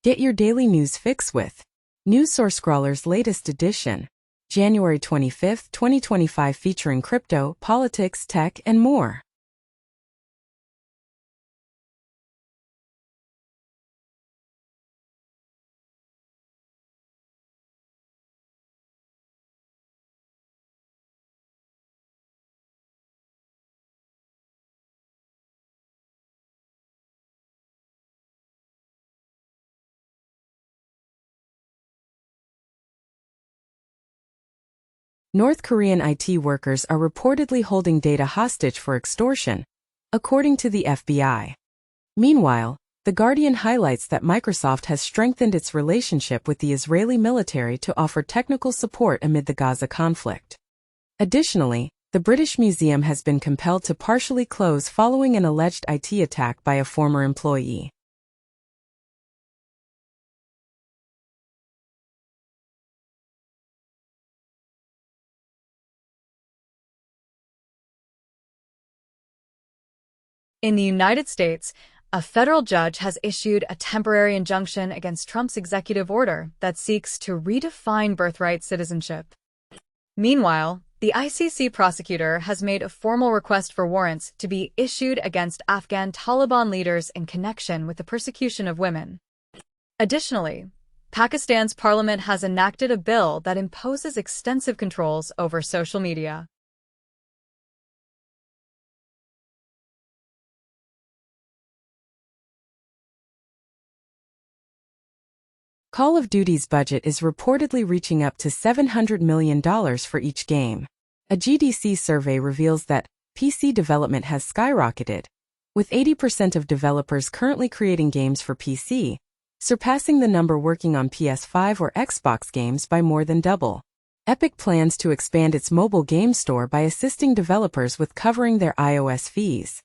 Get your daily news fix with News Source Scrawler's latest edition, January 25, 2025, featuring crypto, politics, tech, and more. North Korean IT workers are reportedly holding data hostage for extortion, according to the FBI. Meanwhile, The Guardian highlights that Microsoft has strengthened its relationship with the Israeli military to offer technical support amid the Gaza conflict. Additionally, the British Museum has been compelled to partially close following an alleged IT attack by a former employee. In the United States, a federal judge has issued a temporary injunction against Trump's executive order that seeks to redefine birthright citizenship. Meanwhile, the ICC prosecutor has made a formal request for warrants to be issued against Afghan Taliban leaders in connection with the persecution of women. Additionally, Pakistan's parliament has enacted a bill that imposes extensive controls over social media. Call of Duty's budget is reportedly reaching up to $700 million for each game. A GDC survey reveals that PC development has skyrocketed, with 80% of developers currently creating games for PC, surpassing the number working on PS5 or Xbox games by more than double. Epic plans to expand its mobile game store by assisting developers with covering their iOS fees.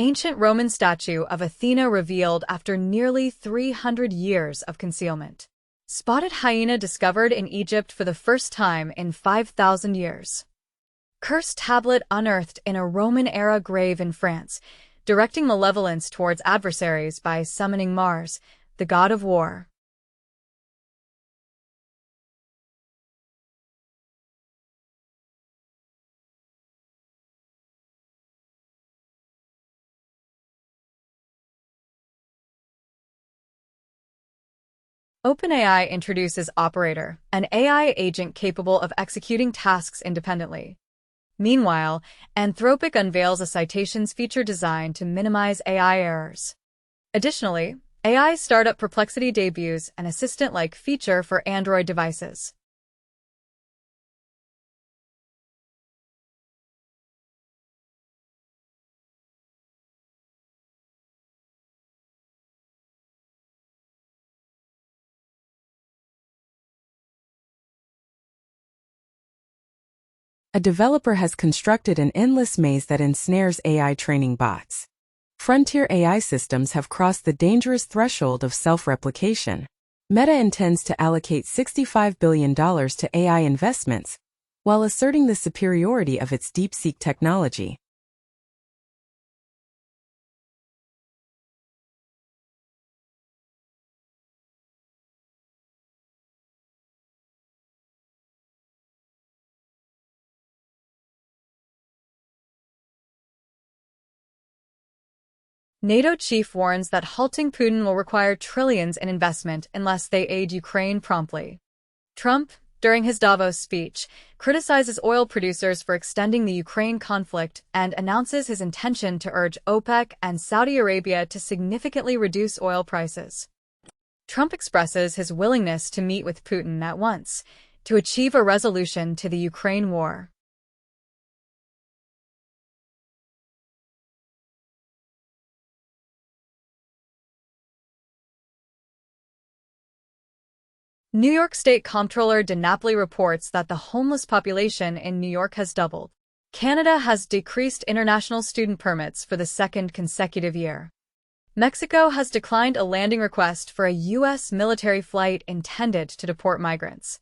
Ancient Roman statue of Athena revealed after nearly 300 years of concealment. Spotted hyena discovered in Egypt for the first time in 5,000 years. Cursed tablet unearthed in a Roman-era grave in France, directing malevolence towards adversaries by summoning Mars, the god of war. OpenAI introduces Operator, an AI agent capable of executing tasks independently. Meanwhile, Anthropic unveils a citations feature designed to minimize AI errors. Additionally, AI startup Perplexity debuts an assistant-like feature for Android devices. A developer has constructed an endless maze that ensnares AI training bots. Frontier AI systems have crossed the dangerous threshold of self-replication. Meta intends to allocate $65 billion to AI investments, while asserting the superiority of its DeepSeek technology. NATO chief warns that halting Putin will require trillions in investment unless they aid Ukraine promptly. Trump, during his Davos speech, criticizes oil producers for extending the Ukraine conflict and announces his intention to urge OPEC and Saudi Arabia to significantly reduce oil prices. Trump expresses his willingness to meet with Putin at once to achieve a resolution to the Ukraine war. New York State Comptroller DeNapoli reports that the homeless population in New York has doubled. Canada has decreased international student permits for the second consecutive year. Mexico has declined a landing request for a U.S. military flight intended to deport migrants.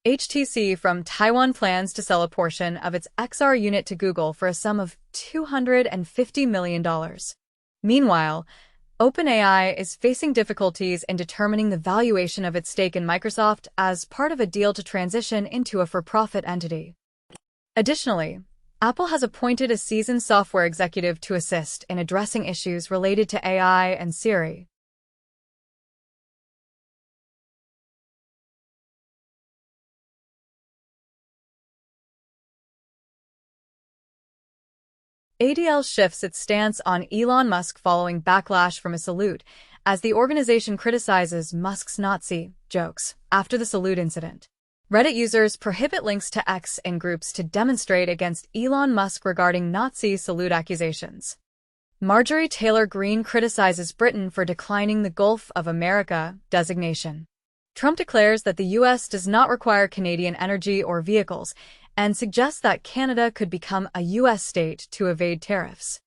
HTC from Taiwan plans to sell a portion of its XR unit to Google for a sum of $250 million. Meanwhile, OpenAI is facing difficulties in determining the valuation of its stake in Microsoft as part of a deal to transition into a for-profit entity. Additionally, Apple has appointed a seasoned software executive to assist in addressing issues related to AI and Siri. ADL shifts its stance on Elon Musk following backlash from a salute, as the organization criticizes Musk's Nazi jokes after the salute incident. Reddit users prohibit links to X in groups to demonstrate against Elon Musk regarding Nazi salute accusations. Marjorie Taylor Greene criticizes Britain for declining the Gulf of America designation. Trump declares that the U.S. does not require Canadian energy or vehicles, and suggests that Canada could become a U.S. state to evade tariffs.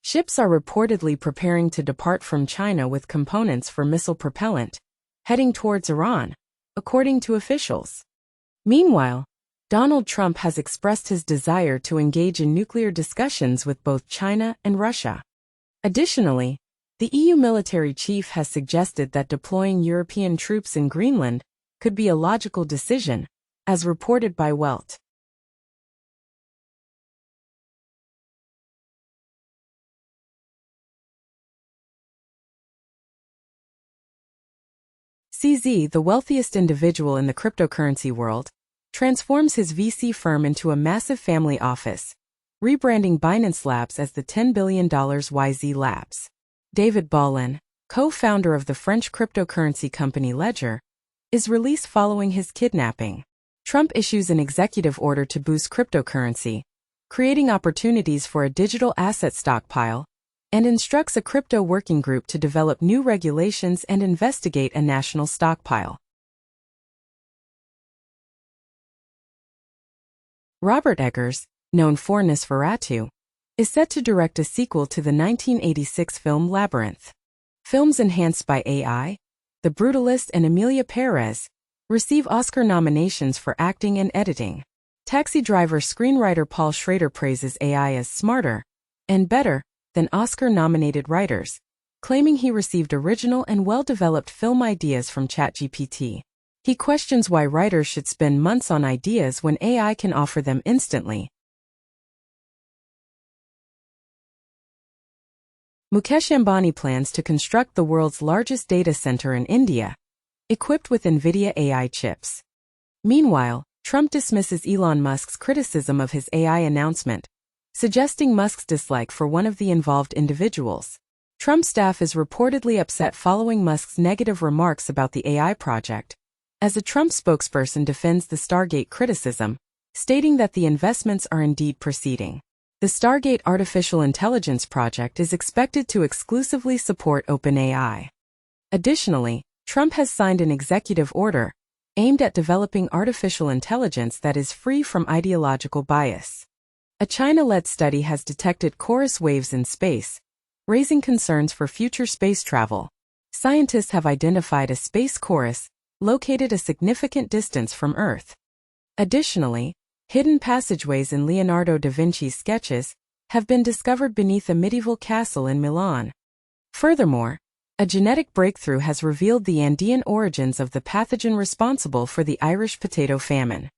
Ships are reportedly preparing to depart from China with components for missile propellant, heading towards Iran, according to officials. Meanwhile, Donald Trump has expressed his desire to engage in nuclear discussions with both China and Russia. Additionally, the EU military chief has suggested that deploying European troops in Greenland could be a logical decision, as reported by Welt. CZ, the wealthiest individual in the cryptocurrency world, transforms his VC firm into a massive family office, rebranding Binance Labs as the $10 billion YZ Labs. David Ballin, co-founder of the French cryptocurrency company Ledger, is released following his kidnapping. Trump issues an executive order to boost cryptocurrency, creating opportunities for a digital asset stockpile, and instructs a crypto working group to develop new regulations and investigate a national stockpile. Robert Eggers, known for Nosferatu, is set to direct a sequel to the 1986 film Labyrinth. Films enhanced by AI, The Brutalist and Emilia Perez, receive Oscar nominations for acting and editing. Taxi Driver screenwriter Paul Schrader praises AI as smarter and better than Oscar-nominated writers, claiming he received original and well-developed film ideas from ChatGPT. He questions why writers should spend months on ideas when AI can offer them instantly. Mukesh Ambani plans to construct the world's largest data center in India, equipped with NVIDIA AI chips. Meanwhile, Trump dismisses Elon Musk's criticism of his AI announcement, suggesting Musk's dislike for one of the involved individuals. Trump's staff is reportedly upset following Musk's negative remarks about the AI project, as a Trump spokesperson defends the Stargate criticism, stating that the investments are indeed proceeding. The Stargate Artificial Intelligence Project is expected to exclusively support OpenAI. Additionally, Trump has signed an executive order aimed at developing artificial intelligence that is free from ideological bias. A China-led study has detected chorus waves in space, raising concerns for future space travel. Scientists have identified a space chorus located a significant distance from Earth. Additionally, hidden passageways in Leonardo da Vinci's sketches have been discovered beneath a medieval castle in Milan. Furthermore, a genetic breakthrough has revealed the Andean origins of the pathogen responsible for the Irish potato famine.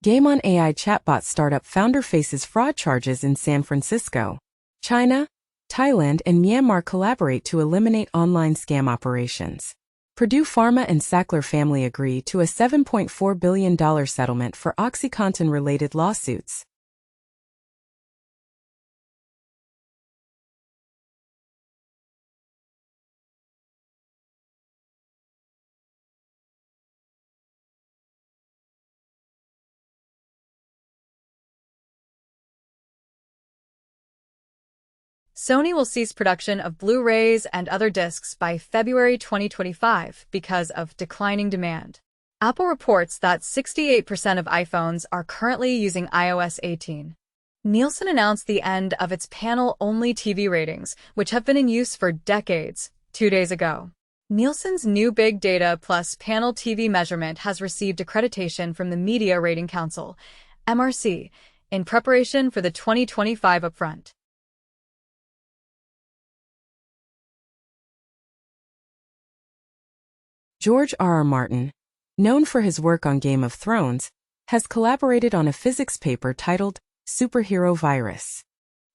Game on AI chatbot startup founder faces fraud charges in San Francisco. China, Thailand, and Myanmar collaborate to eliminate online scam operations. Purdue Pharma and Sackler family agree to a $7.4 billion settlement for OxyContin-related lawsuits. Sony will cease production of Blu-rays and other discs by February 2025 because of declining demand. Apple reports that 68% of iPhones are currently using iOS 18. Nielsen announced the end of its panel-only TV ratings, which have been in use for decades, 2 days ago. Nielsen's new Big Data Plus panel TV measurement has received accreditation from the Media Rating Council, MRC, in preparation for the 2025 upfront. George R.R. Martin, known for his work on Game of Thrones, has collaborated on a physics paper titled Superhero Virus.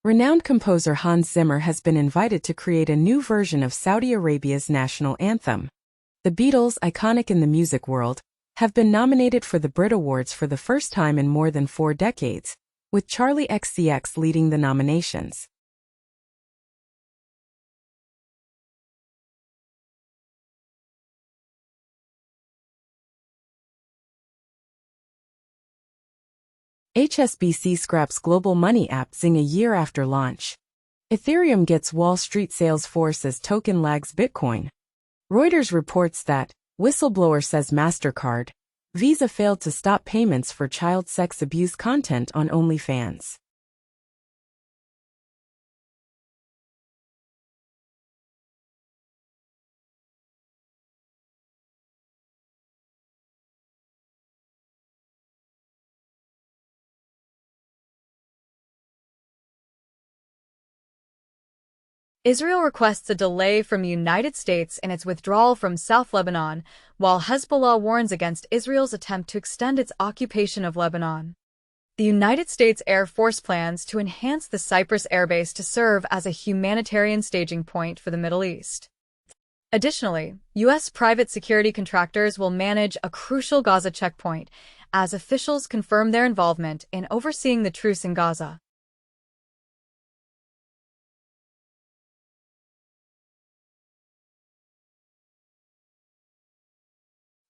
Renowned composer Hans Zimmer has been invited to create a new version of Saudi Arabia's national anthem. The Beatles, iconic in the music world, have been nominated for the Brit Awards for the first time in more than 4 decades, with Charlie XCX leading the nominations. HSBC scraps global money app Zing a year after launch. Ethereum gets Wall Street Salesforce as token lags Bitcoin. Reuters reports that whistleblower says MasterCard, Visa failed to stop payments for child sex abuse content on OnlyFans. Israel requests a delay from the United States in its withdrawal from South Lebanon, while Hezbollah warns against Israel's attempt to extend its occupation of Lebanon. The United States Air Force plans to enhance the Cyprus airbase to serve as a humanitarian staging point for the Middle East. Additionally, U.S. private security contractors will manage a crucial Gaza checkpoint, as officials confirm their involvement in overseeing the truce in Gaza.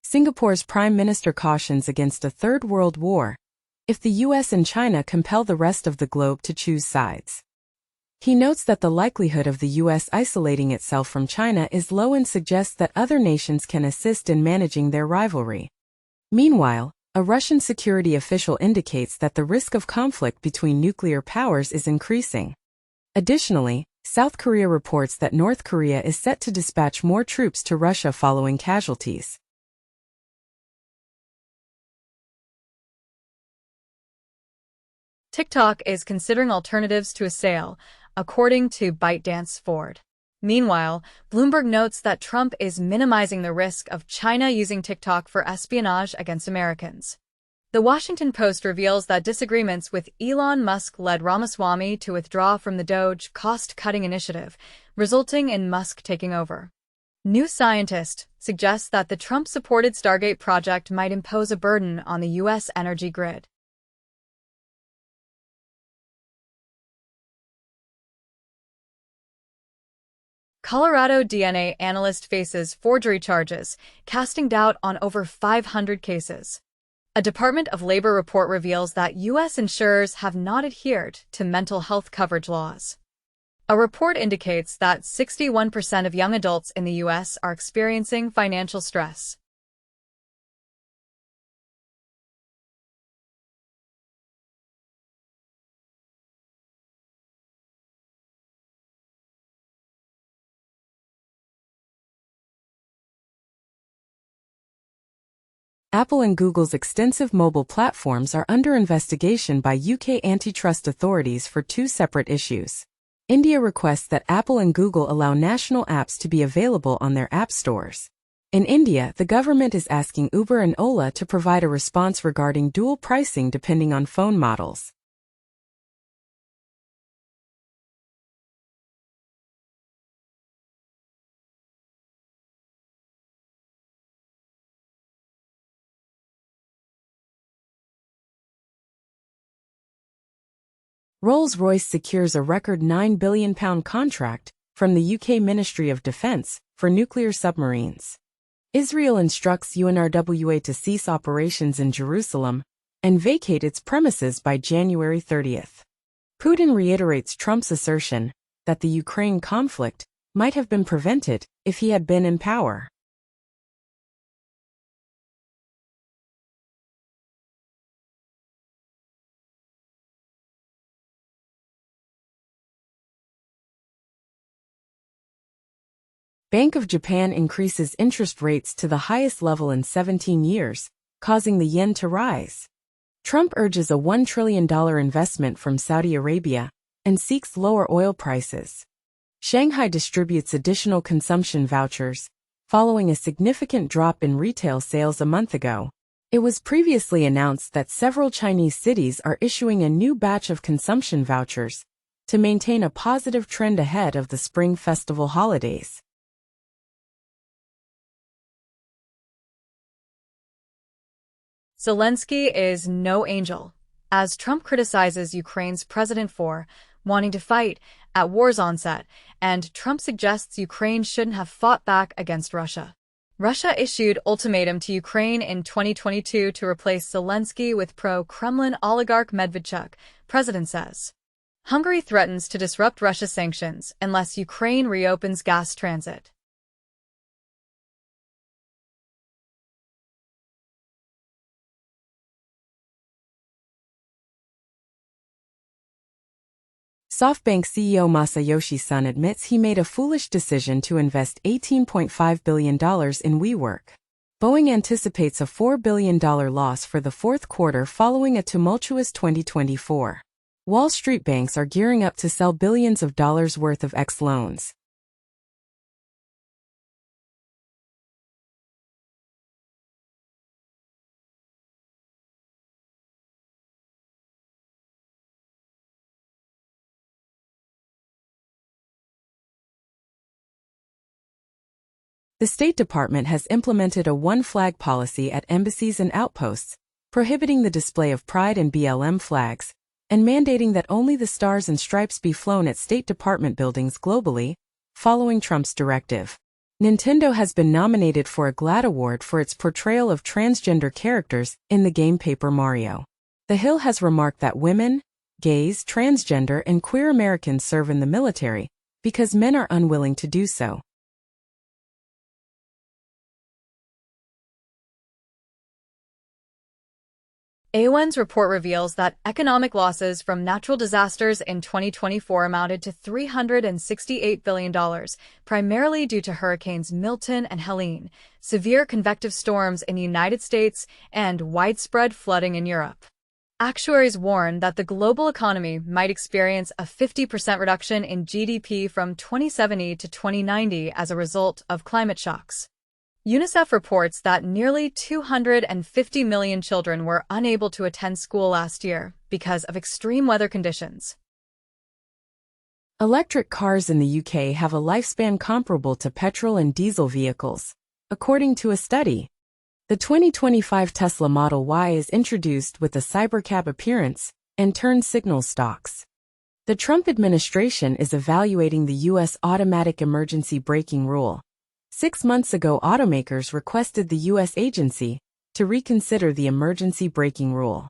Singapore's Prime Minister cautions against a third world war if the US and China compel the rest of the globe to choose sides. He notes that the likelihood of the US isolating itself from China is low and suggests that other nations can assist in managing their rivalry. Meanwhile, a Russian security official indicates that the risk of conflict between nuclear powers is increasing. Additionally, South Korea reports that North Korea is set to dispatch more troops to Russia following casualties. TikTok is considering alternatives to a sale, according to ByteDance Ford. Meanwhile, Bloomberg notes that Trump is minimizing the risk of China using TikTok for espionage against Americans. The Washington Post reveals that disagreements with Elon Musk led Ramaswamy to withdraw from the Doge cost-cutting initiative, resulting in Musk taking over. New Scientist suggests that the Trump-supported Stargate project might impose a burden on the U.S. energy grid. Colorado DNA analyst faces forgery charges, casting doubt on over 500 cases. A Department of Labor report reveals that U.S. insurers have not adhered to mental health coverage laws. A report indicates that 61% of young adults in the U.S. are experiencing financial stress. Apple and Google's extensive mobile platforms are under investigation by UK antitrust authorities for 2 separate issues. India requests that Apple and Google allow national apps to be available on their app stores. In India, the government is asking Uber and Ola to provide a response regarding dual pricing depending on phone models. Rolls-Royce secures a record £9 billion contract from the UK Ministry of Defence for nuclear submarines. Israel instructs UNRWA to cease operations in Jerusalem and vacate its premises by January 30th. Putin reiterates Trump's assertion that the Ukraine conflict might have been prevented if he had been in power. Bank of Japan increases interest rates to the highest level in 17 years, causing the yen to rise. Trump urges a $1 trillion investment from Saudi Arabia and seeks lower oil prices. Shanghai distributes additional consumption vouchers, following a significant drop in retail sales a month ago. It was previously announced that several Chinese cities are issuing a new batch of consumption vouchers to maintain a positive trend ahead of the Spring Festival holidays. Zelensky is no angel, as Trump criticizes Ukraine's president for wanting to fight at war's onset, and Trump suggests Ukraine shouldn't have fought back against Russia. Russia issued ultimatum to Ukraine in 2022 to replace Zelensky with pro-Kremlin oligarch Medvedchuk, president says. Hungary threatens to disrupt Russia's sanctions unless Ukraine reopens gas transit. SoftBank CEO Masayoshi Son admits he made a foolish decision to invest $18.5 billion in WeWork. Boeing anticipates a $4 billion loss for the fourth quarter following a tumultuous 2024. Wall Street banks are gearing up to sell billions of dollars worth of X loans. The State Department has implemented a one-flag policy at embassies and outposts, prohibiting the display of Pride and BLM flags, and mandating that only the stars and stripes be flown at State Department buildings globally, following Trump's directive. Nintendo has been nominated for a GLAAD Award for its portrayal of transgender characters in the game Paper Mario. The Hill has remarked that women, gays, transgender, and queer Americans serve in the military because men are unwilling to do so. AON's report reveals that economic losses from natural disasters in 2024 amounted to $368 billion, primarily due to hurricanes Milton and Helene, severe convective storms in the United States, and widespread flooding in Europe. Actuaries warn that the global economy might experience a 50% reduction in GDP from 2070 to 2090 as a result of climate shocks. UNICEF reports that nearly 250 million children were unable to attend school last year because of extreme weather conditions. Electric cars in the UK have a lifespan comparable to petrol and diesel vehicles, according to a study. The 2025 Tesla Model Y is introduced with a cybercab appearance and turn signal stalks. The Trump administration is evaluating the U.S. automatic emergency braking rule. 6 months ago, automakers requested the U.S. agency to reconsider the emergency braking rule.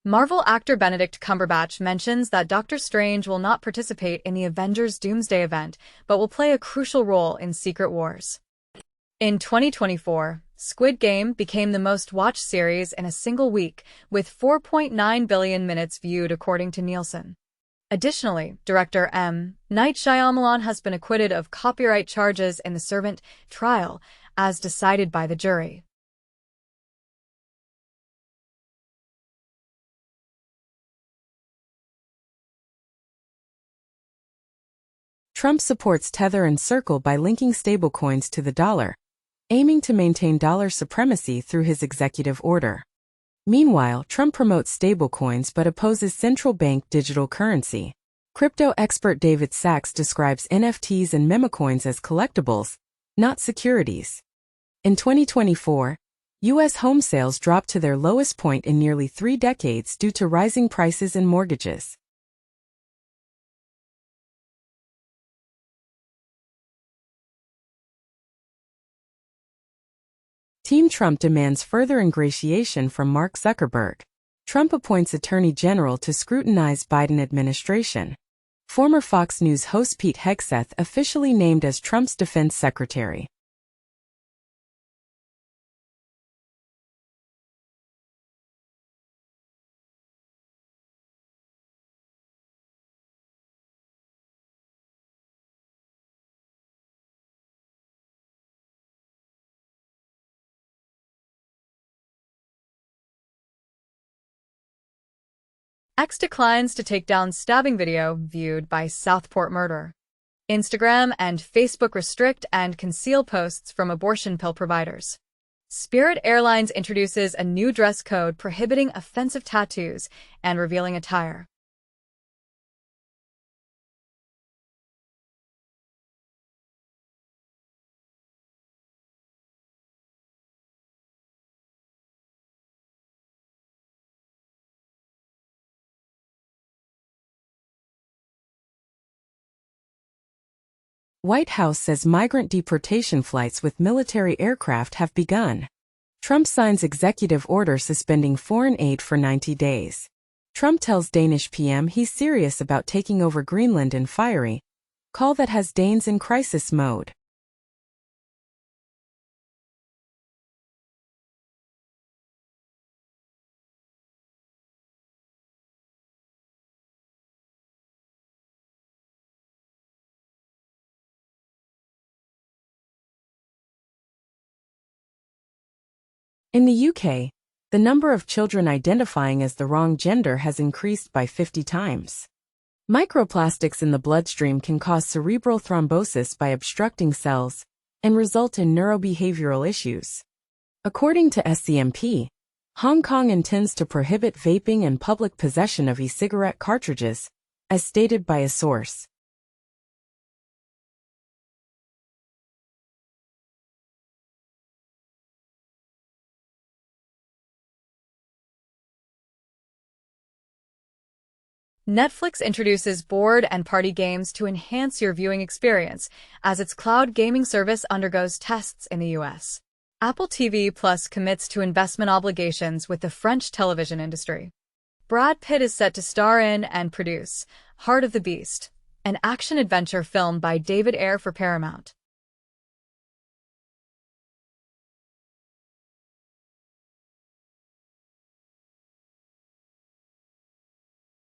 Marvel actor Benedict Cumberbatch mentions that Doctor Strange will not participate in the Avengers Doomsday event, but will play a crucial role in Secret Wars. In 2024, Squid Game became the most-watched series in a single week, with 4.9 billion minutes viewed according to Nielsen. Additionally, director M. Night Shyamalan has been acquitted of copyright charges in the Servant trial, as decided by the jury. Trump supports Tether and Circle by linking stablecoins to the dollar, aiming to maintain dollar supremacy through his executive order. Meanwhile, Trump promotes stablecoins but opposes central bank digital currency. Crypto expert David Sachs describes NFTs and memecoins as collectibles, not securities. In 2024, U.S. home sales dropped to their lowest point in nearly 3 decades due to rising prices and mortgages. Team Trump demands further ingratiation from Mark Zuckerberg. Trump appoints Attorney General to scrutinize Biden administration. Former Fox News host Pete Hegseth officially named as Trump's defense secretary. X declines to take down stabbing video viewed by Southport murder. Instagram and Facebook restrict and conceal posts from abortion pill providers. Spirit Airlines introduces a new dress code prohibiting offensive tattoos and revealing attire. White House says migrant deportation flights with military aircraft have begun. Trump signs executive order suspending foreign aid for 90 days. Trump tells Danish PM he's serious about taking over Greenland in fiery call that has Danes in crisis mode. In the UK, the number of children identifying as the wrong gender has increased by 50 times. Microplastics in the bloodstream can cause cerebral thrombosis by obstructing cells and result in neurobehavioral issues. According to SCMP, Hong Kong intends to prohibit vaping and public possession of e-cigarette cartridges, as stated by a source. Netflix introduces board and party games to enhance your viewing experience as its cloud gaming service undergoes tests in the US. Apple TV Plus commits to investment obligations with the French television industry. Brad Pitt is set to star in and produce Heart of the Beast, an action-adventure film by David Ayer for Paramount.